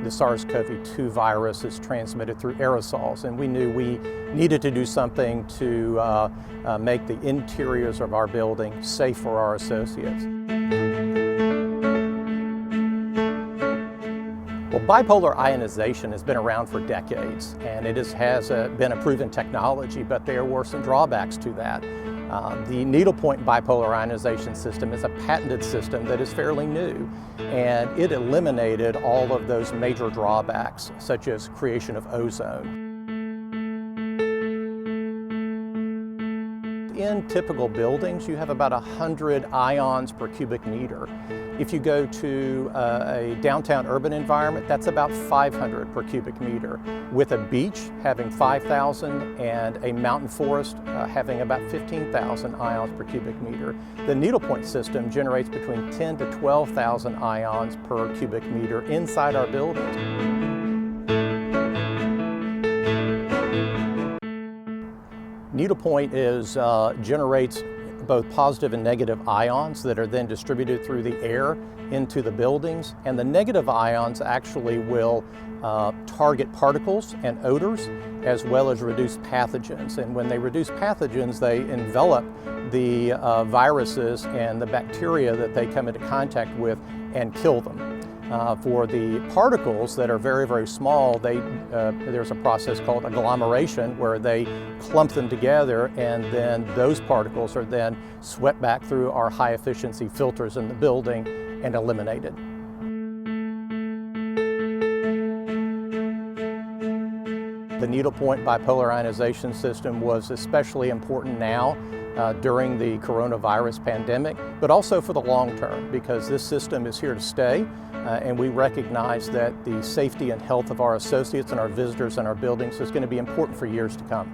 the SARS-CoV-2 virus is transmitted through aerosols, and we knew we needed to do something to make the interiors of our building safe for our associates. Well, bipolar ionization has been around for decades, and it has been a proven technology, but there were some drawbacks to that. The needlepoint bipolar ionization system is a patented system that is fairly new, and it eliminated all of those major drawbacks, such as creation of ozone. In typical buildings, you have about 100 ions per cubic meter. If you go to a downtown urban environment, that's about 500 per cubic meter, with a beach having 5,000 and a mountain forest having about 15,000 ions per cubic meter. The needlepoint system generates between 10 to 12,000 ions per cubic meter inside our buildings. Needlepoint generates both positive and negative ions that are then distributed through the air into the buildings, and the negative ions actually will target particles and odors as well as reduce pathogens. And when they reduce pathogens, they envelop the viruses and the bacteria that they come into contact with and kill them. For the particles that are very, very small, there's a process called agglomeration where they clump them together, and then those particles are then swept back through our high efficiency filters in the building and eliminated. The needlepoint bipolar ionization system was especially important now during the coronavirus pandemic, but also for the long term, because this system is here to stay, and we recognize that the safety and health of our associates and our visitors in our buildings is going to be important for years to come.